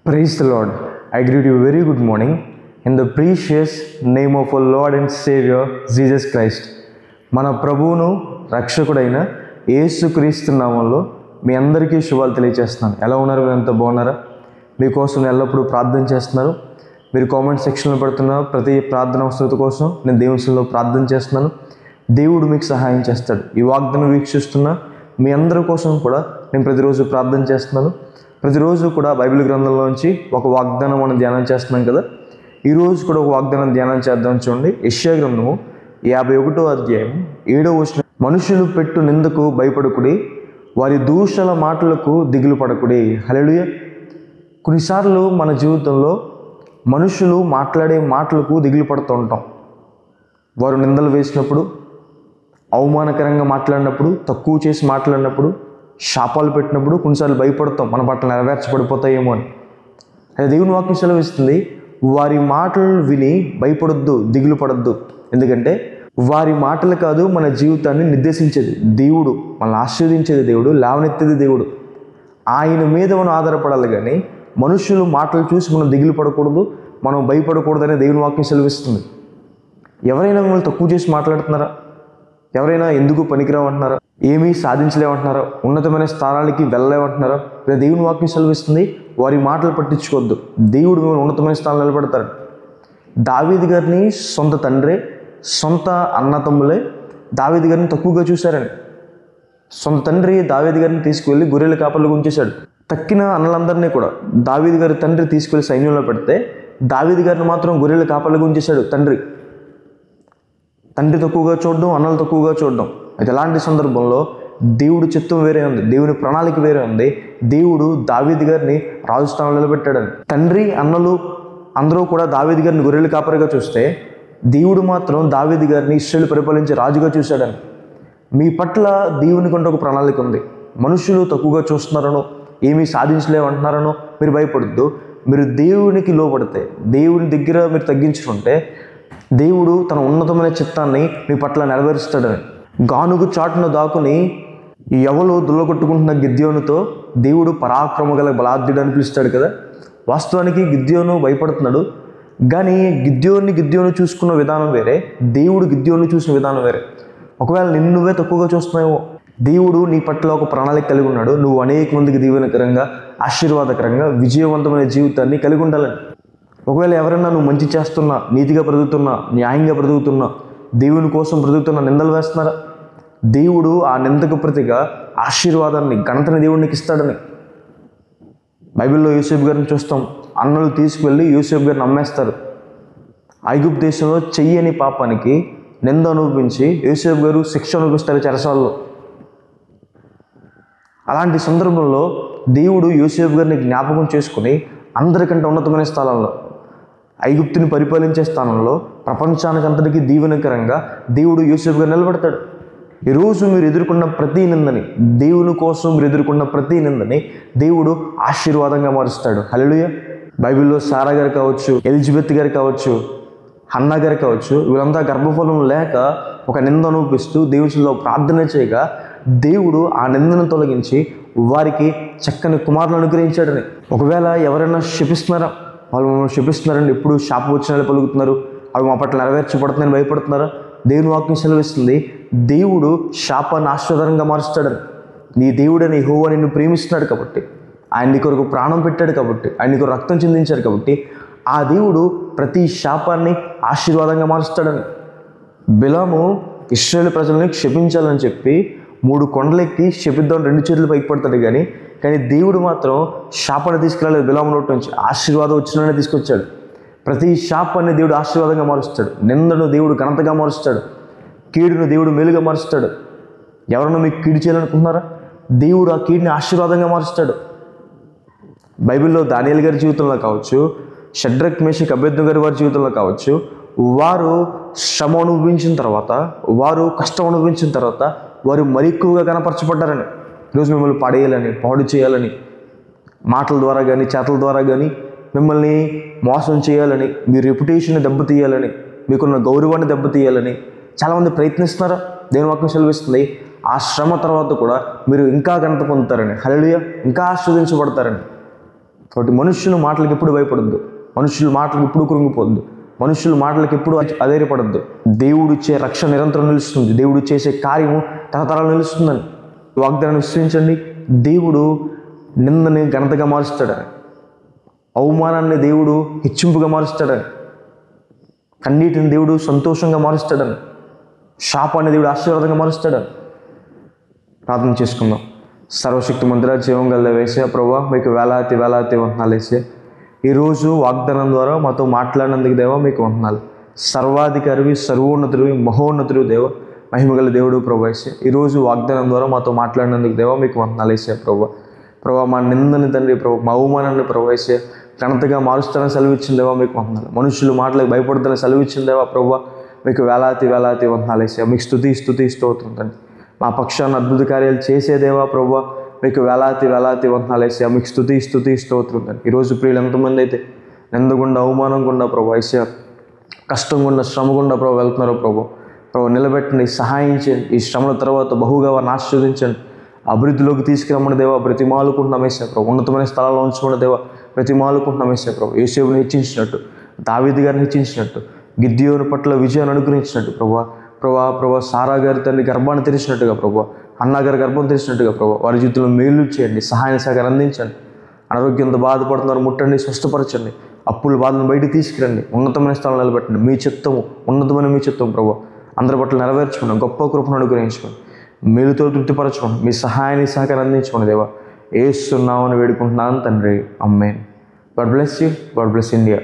Praise the Lord. I greet you very good morning in the precious name of our Lord and Savior Jesus Christ. మన ప్రభువును రక్షకుడైన యేసుక్రీస్తు నామములో మీ అందరికీ శుభాలు తెలియజేస్తున్నాను. ఎలా ఉన్నారు? మీరు ఎంత బాగున్నారా? మీకోసం నేను ఎల్లప్పుడూ ప్రార్థన చేస్తున్నాను. మీరు కామెంట్ సెక్షన్లో పెడుతున్న ప్రతి ప్రార్థన అవసరత కోసం నేను దేవునిలో ప్రార్థన చేస్తున్నాను. దేవుడు మీకు సహాయం చేస్తాడు. ఈ వాగ్దానం వీక్షిస్తున్న మీ అందరి కోసం కూడా నేను ప్రతిరోజు ప్రార్థన చేస్తున్నాను. ప్రతిరోజు కూడా బైబిల్ గ్రంథంలోంచి ఒక వాగ్దానం మనం ధ్యానం చేస్తున్నాం కదా. ఈరోజు కూడా ఒక వాగ్దానం ధ్యానం చేద్దాం. చూడండి, యెషయా గ్రంథము 51వ అధ్యాయం 7వ వచనం. మనుషులు పెట్టు నిందకు భయపడకుడి, వారి దూషణ మాటలకు దిగులు పడకుడి. హల్లెలూయా. కొన్నిసార్లు మన జీవితంలో మనుషులు మాట్లాడే మాటలకు దిగులు పడుతూ ఉంటాం. వారు నిందలు వేసినప్పుడు, అవమానకరంగా మాట్లాడినప్పుడు, తక్కువ చేసి మాట్లాడినప్పుడు, శాపాలు పెట్టినప్పుడు కొన్నిసార్లు భయపడతాం, మన పట్ల నెరవేర్చబడిపోతాయేమో అని. అదే దేవుని వాక్యం సెలవిస్తుంది, వారి మాటలు విని భయపడొద్దు, దిగులు పడొద్దు. ఎందుకంటే వారి మాటలు కాదు మన జీవితాన్ని నిర్దేశించేది దేవుడు, మనల్ని ఆశీర్వదించేది దేవుడు, లేవనెత్తేది దేవుడు. ఆయన మీద మనం ఆధారపడాలి. కానీ మనుషులు మాటలు చూసి మనం దిగులు పడకూడదు, మనం భయపడకూడదనే దేవుని వాక్యం సెలవిస్తుంది. ఎవరైనా మిమ్మల్ని తక్కువ చేసి మాట్లాడుతున్నారా? ఎవరైనా ఎందుకు పనికిరావంటున్నారా? ఏమీ సాధించలేమంటున్నారా? ఉన్నతమైన స్థానాలకి వెళ్ళలేమంటున్నారా? దేవుని వాక్యం సెలవిస్తుంది, వారి మాటలు పట్టించుకోవద్దు, దేవుడు మిమ్మల్ని ఉన్నతమైన స్థానంలో నిలబెడతాడు. దావీదు గారిని సొంత తండ్రే, సొంత అన్నతమ్ములే దావీదు గారిని తక్కువగా చూశారని. సొంత తండ్రి దావీదు గారిని తీసుకువెళ్ళి గొర్రెల కాపర్లకు ఉంచేశాడు. తక్కిన అన్నలందరినీ కూడా దావీదు గారి తండ్రి తీసుకువెళ్ళి సైన్యంలో పెడితే దావీదు గారిని మాత్రం గొర్రెల కాపర్లకు ఉంచేశాడు తండ్రి. తండ్రి తక్కువగా చూడడం, అన్నలు తక్కువగా చూడడం. అయితే అలాంటి సందర్భంలో దేవుడు చిత్తం వేరే ఉంది, దేవుని ప్రణాళిక వేరే ఉంది. దేవుడు దావీదు గారిని రాజు స్థానంలో నిలబెట్టాడని. తండ్రి, అన్నలు అందరూ కూడా దావీదు గారిని గొర్రెల కాపరిగా చూస్తే దేవుడు మాత్రం దావీదు గారిని ఇశ్రాయేలు పరిపాలించే రాజుగా చూశాడని. మీ పట్ల దేవుని కంటే ఒక ప్రణాళిక ఉంది. మనుషులు తక్కువగా చూస్తున్నారనో, ఏమీ సాధించలేమంటున్నారనో మీరు భయపడద్దు. మీరు దేవునికి లోపడితే, దేవుని దగ్గర మీరు తగ్గించుకుంటే దేవుడు తన ఉన్నతమైన చిత్తాన్ని మీ పట్ల నెరవేరుస్తాడని. గానుగు చాటున దాకుని ఎవరు దుల్లగొట్టుకుంటున్న గిద్యోనుతో దేవుడు పరాక్రమ గల బలాఢ్యుడు అని పిలుస్తాడు కదా. వాస్తవానికి గిద్యోను భయపడుతున్నాడు, కానీ గిద్యోను చూసుకున్న విధానం వేరే, దేవుడు గిద్యోను చూసిన విధానం వేరే. ఒకవేళ నిన్ను నువ్వే తక్కువగా చూస్తున్నావేమో, దేవుడు నీ పట్ల ఒక ప్రణాళిక కలిగి ఉన్నాడు. నువ్వు అనేక మందికి దీవెనకరంగా, ఆశీర్వాదకరంగా, విజయవంతమైన జీవితాన్ని కలిగి ఉండాలని. ఒకవేళ ఎవరైనా నువ్వు మంచి చేస్తున్నా, నీతిగా బ్రతుకుతున్నా, న్యాయంగా బ్రతుకుతున్నా, దేవుని కోసం బ్రతుకుతున్నా నిందలు వేస్తున్నారా? దేవుడు ఆ నిందకు ప్రతిగా ఆశీర్వాదాన్ని, ఘనతని దేవుడికి ఇస్తాడని. బైబిల్లో యోసేపు గారిని చూస్తాం. అన్నలు తీసుకువెళ్ళి యోసేపు గారిని అమ్మేస్తారు. ఐగుప్తు దేశంలో చెయ్యని పాపానికి నింద అనుభవించి యోసేపు గారు శిక్ష అనుభవిస్తారు చెరసాలలో. అలాంటి సందర్భంలో దేవుడు యోసేపు గారిని జ్ఞాపకం చేసుకుని అందరికంటే ఉన్నతమైన స్థానంలో, ఐగుప్తుని పరిపాలించే స్థానంలో, ప్రపంచానికంతటికీ దీవెనకరంగా దేవుడు యోసేపు గారు నిలబెడతాడు. ఈరోజు మీరు ఎదుర్కొన్న ప్రతి నిందని, దేవుని కోసం మీరు ఎదుర్కొన్న ప్రతి నిందని దేవుడు ఆశీర్వాదంగా మారుస్తాడు. హల్లెలూయా. బైబిల్లో సారా గారు కావచ్చు, ఎలిజబెత్ గారు కావచ్చు, హన్నా గారు కావచ్చు, వీళ్ళంతా గర్భఫలం లేక ఒక నింద అనుభవిస్తూ దేవునిలో ప్రార్థన చేయగా దేవుడు ఆ నిందను తొలగించి వారికి చక్కని కుమారులను అనుగ్రహించాడని. ఒకవేళ ఎవరైనా శపిస్తున్నారా? వాళ్ళు మమ్మల్ని శపిస్తున్నారండి, ఎప్పుడు శాపం వచ్చిన పలుకుతున్నారు, అవి మా పట్ల నెరవేర్చబడుతుందని భయపడుతున్నారా? దేవుని వాక్యం సెలవిస్తుంది, దేవుడు శాపాన్ని ఆశీర్వాదంగా మారుస్తాడని. నీ దేవుడని యెహోవా నిన్ను ప్రేమిస్తున్నాడు కాబట్టి, ఆయన నీ కొరకు ప్రాణం పెట్టాడు కాబట్టి, ఆయన నీ కొరకు రక్తం చిందించాడు కాబట్టి, ఆ దేవుడు ప్రతి శాపాన్ని ఆశీర్వాదంగా మారుస్తాడని. బిలాము ఇశ్రాయేలు ప్రజల్ని క్షపించాలని చెప్పి 3 కొండలెక్కి శపిద్దాం 2 చేతులు పైకి పడతాడు. కానీ దేవుడు మాత్రం శాపాన్ని తీసుకురాలేదు. బిలాము నోటి నుంచి ఆశీర్వాదం వచ్చిననే తీసుకొచ్చాడు. ప్రతి శాపాన్ని దేవుడు ఆశీర్వాదంగా మారుస్తాడు. నిందను దేవుడు ఘనతగా మారుస్తాడు. కీడును దేవుడు మేలుగా మారుస్తాడు. ఎవరన్నా మీకు కీడు చేయాలనుకుంటున్నారా? దేవుడు ఆ కీడుని ఆశీర్వాదంగా మారుస్తాడు. బైబిల్లో దానియేలు గారి జీవితంలో కావచ్చు, షడ్రక్ మేషక్ అబేద్నెగో గారి వారి జీవితంలో కావచ్చు, వారు శ్రమ అనుభవించిన తర్వాత, వారు కష్టం అనుభవించిన తర్వాత వారు మరి ఎక్కువగా కనపరచబడ్డారని. ఈరోజు మిమ్మల్ని పడేయాలని, పాడు చేయాలని, మాటల ద్వారా కానీ చేతల ద్వారా కానీ మిమ్మల్ని మోసం చేయాలని, మీ రెప్యుటేషన్ దెబ్బతీయాలని, మీకున్న గౌరవాన్ని దెబ్బతీయాలని చాలామంది ప్రయత్నిస్తున్నారా? దేవుని వాక్యం సెలవిస్తుంది, ఆ శ్రమ తర్వాత కూడా మీరు ఇంకా ఘనత పొందుతారని. హల్లెలూయా. ఇంకా ఆశీర్వదించబడతారని. కాబట్టి మనుషుల మాటలకు ఎప్పుడు భయపడద్దు, మనుషుల మాటలకు ఎప్పుడు కృంగిపోద్దు, మనుషుల మాటలకు ఎప్పుడు అధైర్యపడద్దు. దేవుడు ఇచ్చే రక్షణ నిరంతరం నిలుస్తుంది, దేవుడు చేసే కార్యము తరతరాలు నిలుస్తుందని వాగ్దానాన్ని విశ్వసించండి. దేవుడు నిందని ఘనతగా మారుస్తాడని, అవమానాన్ని దేవుడు హెచ్చింపుగా మారుస్తాడని, కన్నీటిని దేవుడు సంతోషంగా మారుస్తాడని, శాపాన్ని దేవుడు ఆశీర్వాదంగా మారుస్తాడని ప్రార్థన చేసుకుందాం. సర్వశక్తి మంత్ర జీవం గల వేసే ప్రభువా, మీకు వేలాది వందనాలు వేసే. ఈరోజు వాగ్దానం ద్వారా మాతో మాట్లాడినందుకు దేవా మీకు వందనాలు. సర్వాధికారివి, సర్వోన్నతుడివి, మహోన్నతుడు దేవ, మహిమగల దేవుడు ప్రభు వేసే. ఈరోజు వాగ్దానం ద్వారా మాతో మాట్లాడినందుకు దేవా మీకు వందనాలు వేసే. ప్రభు మా నిందని తండ్రి ప్రభు, మా అవమానాన్ని ప్రభు వేసే ఘనతగా మారుస్తానని సెలవిచ్చిన దేవా మీకు వందనాలు. మనుషులు మాటలకు భయపడుతున్న సెలవిచ్చిన దేవా ప్రభు మీకు వేలాది వందనాలు వేసే. మీకు స్తుతి స్తోత్రం తండ్రి. మా పక్షాన్ని అద్భుత కార్యాలు చేసేదేవా ప్రభు మీకు వేలాది వందనాలు వేసే. మీకు స్తుతి స్తోత్రం తండ్రి. ఈరోజు ప్రియులు ఎంతమంది అయితే నిందగుండా, అవమానం గుండా ప్రభు వేసే, కష్టం గుండా, శ్రమ గుండా ప్రభు వెళ్తున్నారో ప్రభు నిలబెట్టండి, సహాయం చేయండి. ఈ శ్రమల తర్వాత బహుగా వారిని ఆశీర్వదించండి, అభివృద్ధిలోకి తీసుకురమ్మని దేవా బ్రతిమాలుకుంటున్నాం వేసే ప్రభు. ఉన్నతమైన స్థలాల్లో ఉంచుకున్న దేవా బ్రతిమాలుకుంటున్నాం వేసే ప్రభు. యోసేపుని హెచ్చించినట్టు, దావీదు గారిని హెచ్చించినట్టు, గిద్యోను పట్ల విజయాన్ని అనుగ్రహించినట్టు ప్రభా సారా గారి తల్లి గర్భాన్ని తెరిచినట్టుగా ప్రభు, అన్నగారి గర్భం తెరిచినట్టుగా ప్రభు వారి జీవితంలో మేలు చేయండి, సహాయ సహకారం అందించండి. అనారోగ్యంతో బాధపడుతున్నారు ముట్టండి, స్వస్థపరచండి, అప్పుల బాధను బయటికి తీసుకురండి, ఉన్నతమైన స్థానం నిలబెట్టండి. మీ చిత్తము ఉన్నతమైన మీ చిత్తం ప్రభు అందరి పట్ల నెరవేర్చుకోండి, గొప్ప కృపను అనుగ్రహించుకోండి, మేలుతో తృప్తిపరచుకోండి, మీ సహాయాన్ని సహకారం అందించుకోండి దేవా. యేసు నామమున వేడుకుంటున్నాను తండ్రి, ఆమేన్. God bless you, God bless India.